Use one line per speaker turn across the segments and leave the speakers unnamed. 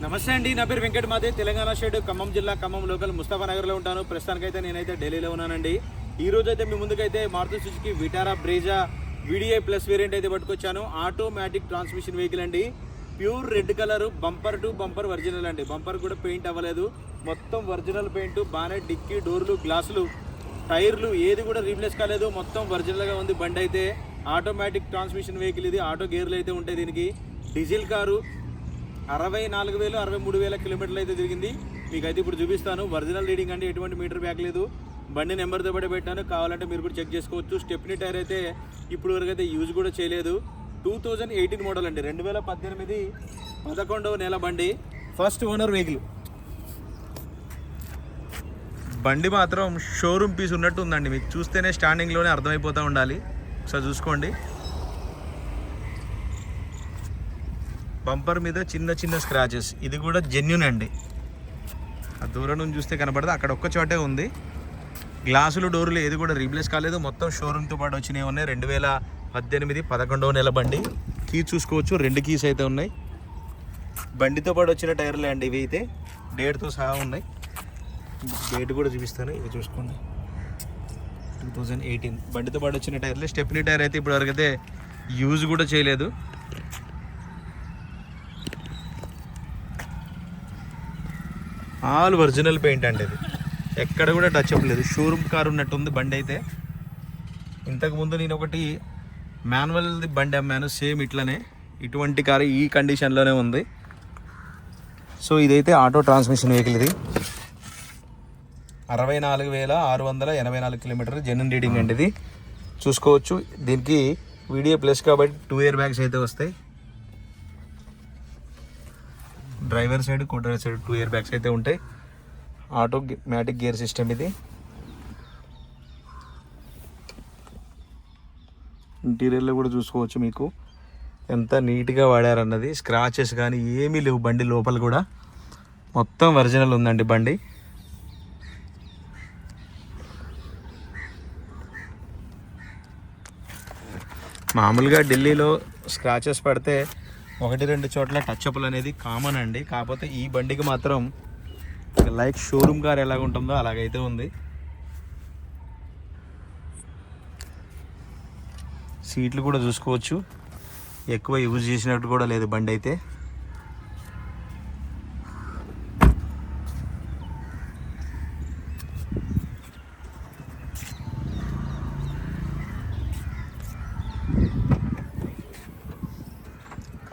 నమస్తే అండి, నా పేరు వెంకట్ మాదే. తెలంగాణ స్టేట్ ఖమ్మం జిల్లా ఖమ్మం లోకల్ ముస్తాఫా నగర్లో ఉంటాను. ప్రస్తుతానికైతే నేనైతే ఢిల్లీలో ఉన్నానండి. ఈ రోజు అయితే మీ ముందుకైతే Maruti Suzuki Vitara Brezza VDI plus variant అయితే పట్టుకొచ్చాను. ఆటోమేటిక్ ట్రాన్స్మిషన్ వెహికల్ అండి. Pure red colour, bumper to bumper original అండి. బంపర్ కూడా పెయింట్ అవ్వలేదు, మొత్తం ఒరిజినల్ పెయింట్. బాగానే డిక్కీ, డోర్లు, గ్లాసులు, టైర్లు ఏది కూడా రీప్లేస్ కాలేదు, మొత్తం ఒరిజినల్గా ఉంది బండి అయితే. ఆటోమేటిక్ ట్రాన్స్మిషన్ వెహికల్ ఇది. ఆటో గేర్లు అయితే ఉంటాయి దీనికి. Diesel car. 64,000 63,000 కిలోమీటర్లు అయితే తిరిగింది. మీకు అయితే ఇప్పుడు చూపిస్తాను. ఒరిజినల్ రీడింగ్ అంటే ఎటువంటి మీటర్ బ్యాక్ లేదు. బండి నెంబర్తో పడి పెట్టాను, కావాలంటే మీరు కూడా చెక్ చేసుకోవచ్చు. స్టెప్నీ టైర్ అయితే ఇప్పుడు వరకు అయితే యూజ్ కూడా చేయలేదు. 2018 మోడల్ అండి. 2018 11వ నెల బండి. First owner vehicle. బండి మాత్రం షోరూమ్ పీస్ ఉన్నట్టు ఉందండి. మీకు చూస్తేనే స్టాండింగ్లోనే అర్థమైపోతూ ఉండాలి. ఒకసారి చూసుకోండి. బంపర్ మీద చిన్న చిన్న స్క్రాచెస్, ఇది కూడా జెన్యూన్ అండి. ఆ దూరం నుంచి చూస్తే కనబడదు, అక్కడ ఒక్క చోటే ఉంది. గ్లాసులు, డోర్లు ఏది కూడా రీప్లేస్ కాలేదు, మొత్తం షోరూమ్తో పాటు వచ్చినవి ఉన్నాయి. 2018 11వ నెల బండి. కీస్ చూసుకోవచ్చు, 2 కీస్ అయితే ఉన్నాయి. బండితో పాటు వచ్చిన టైర్లే అండి ఇవి. అయితే డేట్తో సహా ఉన్నాయి. డేట్ కూడా చూపిస్తాను, ఇవి చూసుకోండి. 2018 బండితో పాటు వచ్చిన టైర్లే. స్టెప్నీ టైర్ అయితే ఇప్పుడు వరకు అయితే యూజ్ కూడా చేయలేదు. ఆల్ ఒరిజినల్ పెయింట్ అండి ఇది. ఎక్కడ కూడా టచ్ అప్ లేదు. షోరూమ్ కార్ ఉన్నట్టుంది బండి అయితే. ఇంతకుముందు నేను ఒకటి మాన్యువల్ బండి అమ్మాను, సేమ్ ఇట్లనే. ఇటువంటి కారు ఈ కండిషన్లోనే ఉంది. సో ఇదైతే ఆటో ట్రాన్స్మిషన్ వెహికల్. ఇది 64,684 కిలోమీటర్లు జెన్యూన్ రీడింగ్ అండి ఇది. చూసుకోవచ్చు. దీనికి వీడియో ప్లస్ కాబట్టి 2 ఇయర్ బ్యాగ్స్ అయితే వస్తాయి. Driver side, codriver side 2 airbags అయితే ఉంటాయి. ఆటోమేటిక్ గేర్ సిస్టమ్ ఇది. ఇంటీరియర్లో కూడా చూసుకోవచ్చు మీకు ఎంత నీట్గా వాడారన్నది. స్క్రాచెస్ కానీ ఏమీ లేవు బండి లోపల కూడా. మొత్తం ఒరిజినల్ ఉందండి బండి. మామూలుగా ఢిల్లీలో స్క్రాచెస్ పడితే 1-2 చోట్ల టచ్ అప్లు అనేది కామన్ అండి. కాకపోతే ఈ బండికి మాత్రం లైక్ షోరూమ్ కార్ ఎలాగ ఉంటుందో అలాగైతే ఉంది. సీట్లు కూడా చూసుకోవచ్చు, ఎక్కువ యూజ్ చేసినట్టు కూడా లేదు బండి అయితే.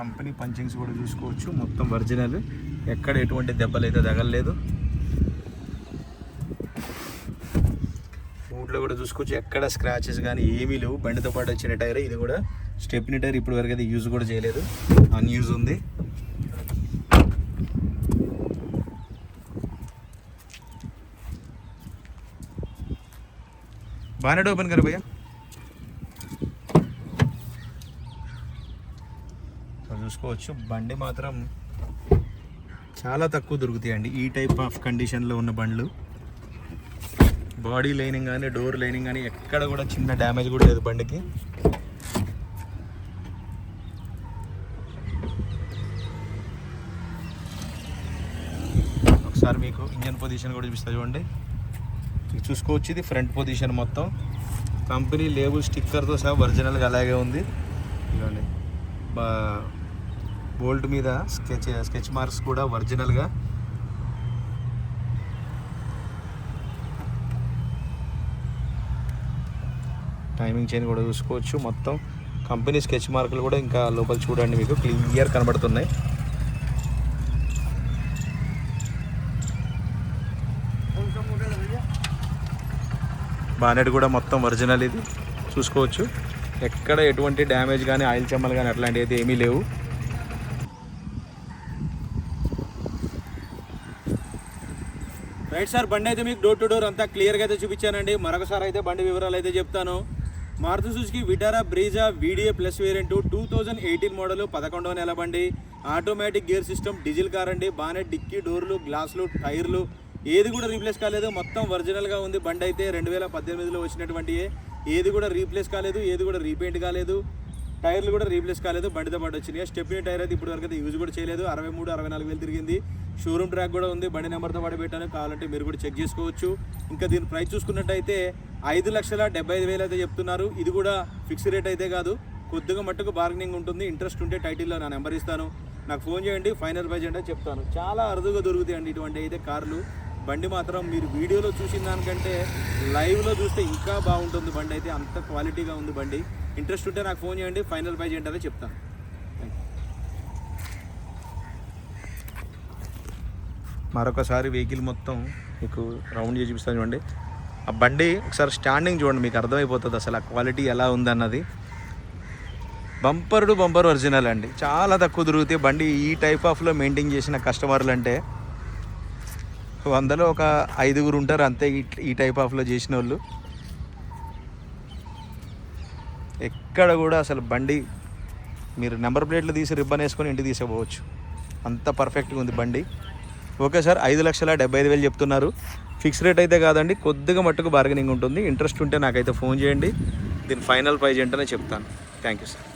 కంపెనీ పంచింగ్స్ కూడా చూసుకోవచ్చు, మొత్తం ఒరిజినల్. ఎక్కడ ఎటువంటి దెబ్బలు అయితే తగలలేదు. బూట్లో కూడా చూసుకోవచ్చు, ఎక్కడ స్క్రాచెస్ కానీ ఏమీ లేవు. బండితో పాటు వచ్చిన టైర్ ఇది కూడా. స్టెప్నీ టైర్ ఇప్పటి వరకు అయితే యూజ్ కూడా చేయలేదు, అన్యూజ్ ఉంది. బానెట్ ఓపెన్ కరు భయ్యా. చూసుకోవచ్చు. బండి మాత్రం చాలా తక్కువ దొరుకుతాయండి ఈ టైప్ ఆఫ్ కండిషన్లో ఉన్న బండ్లు. బాడీ లైనింగ్ కానీ, డోర్ లైనింగ్ కానీ ఎక్కడ కూడా చిన్న డ్యామేజ్ కూడా లేదు బండికి. ఒకసారి మీకు ఇంజన్ పొజిషన్ కూడా చూపిస్తా చూడండి. చూసుకోవచ్చు, ఇది ఫ్రంట్ పొజిషన్ మొత్తం. కంపెనీ లేబుల్ స్టిక్కర్తో సహా ఒరిజినల్గా అలాగే ఉంది. ఇవ్వండి, బోల్ట్ మీద స్కెచ్ మార్క్స్ కూడా ఒరిజినల్గా. టైమింగ్ చైన్ కూడా చూసుకోవచ్చు. మొత్తం కంపెనీ స్కెచ్ మార్కులు కూడా ఇంకా లోపల చూడండి మీకు క్లియర్ కనబడుతున్నాయి. బానెట్ కూడా మొత్తం ఒరిజినల్ ఇది. చూసుకోవచ్చు, ఎక్కడ ఎటువంటి డ్యామేజ్ కానీ, ఆయిల్ చెమ్మలు కానీ అట్లాంటివి అయితే ఏమీ లేవు. రైట్ సార్, బండి అయితే మీకు డోర్ టు డోర్ అంతా క్లియర్గా అయితే చూపించానండి. మరొకసారి అయితే బండి వివరాలు అయితే చెప్తాను. Maruti Suzuki Vitara Brezza VDI plus variant 2018 model 11వ నెల బండి. Automatic gear system, diesel car అండి. బానెట్, డిక్కీ, డోర్లు, గ్లాసులు, టైర్లు ఏది కూడా రీప్లేస్ కాలేదు, మొత్తం ఒరిజినల్గా ఉంది బండి అయితే. 2018లో వచ్చినటువంటి ఏది కూడా రీప్లేస్ కాలేదు, ఏది కూడా రీపెయింట్ కాలేదు. టైర్లు కూడా రీప్లేస్ కాలేదు, బండితో పాటు వచ్చినాయి. స్టెప్నీ టైర్ అయితే ఇప్పుడు వరకు అయితే యూజ్ కూడా చేయలేదు. 63-64 వేలు తిరిగింది. షోరూమ్ ట్రాక్ కూడా ఉంది, బండి నెంబర్తో పాటు పెట్టాను, కావాలంటే మీరు కూడా చెక్ చేసుకోవచ్చు. ఇంకా దీని ప్రైస్ చూసుకున్నట్టయితే 5,75,000 అయితే చెప్తున్నారు. ఇది కూడా ఫిక్స్ రేట్ అయితే కాదు, కొద్దిగా మట్టుకు బార్గెనింగ్ ఉంటుంది. ఇంట్రెస్ట్ ఉంటే టైటిల్లో నా నెంబర్ ఇస్తాను, నాకు ఫోన్ చేయండి, ఫైనల్ ప్రైజ్ అంటే చెప్తాను. చాలా అరుదుగా దొరుకుతాయండి ఇటువంటి అయితే కార్లు. బండి మాత్రం మీరు వీడియోలో చూసిన దానికంటే లైవ్లో చూస్తే ఇంకా బాగుంటుంది. బండి అయితే అంత క్వాలిటీగా ఉంది బండి. ఇంట్రెస్ట్ ఉంటే నాకు ఫోన్ చేయండి, ఫైనల్ ప్రైజ్ ఏంటనే చెప్తాను. మరొకసారి వెహికల్ మొత్తం మీకు రౌండ్ చేసి చూపిస్తాను చూడండి. ఆ బండి ఒకసారి స్టాండింగ్ చూడండి, మీకు అర్థమైపోతుంది అసలు ఆ క్వాలిటీ ఎలా ఉందన్నది. బంపర్ టు బంపర్ ఒరిజినల్ అండి, చాలా తక్కువ దొరికితే బండి ఈ టైప్ ఆఫ్లో మెయింటైన్ చేసిన కస్టమర్లు అంటే 100లో ఒక 5 ఉంటారు అంతే ఈ టైప్ ఆఫ్లో చేసిన వాళ్ళు. ఎక్కడ కూడా అసలు బండి మీరు నెంబర్ ప్లేట్లు తీసి రిబ్బన్ వేసుకొని ఇంటికి తీసుకుపోవచ్చు, అంత పర్ఫెక్ట్గా ఉంది బండి. ఓకే సార్, 5,75,000 చెప్తున్నారు. ఫిక్స్ రేట్ అయితే కాదండి, కొద్దిగా మట్టుకు బార్గెనింగ్ ఉంటుంది. ఇంట్రెస్ట్ ఉంటే నాకైతే ఫోన్ చేయండి, దీని ఫైనల్ ప్రైజ్ ఏంటనే చెప్తాను. Thank you sir.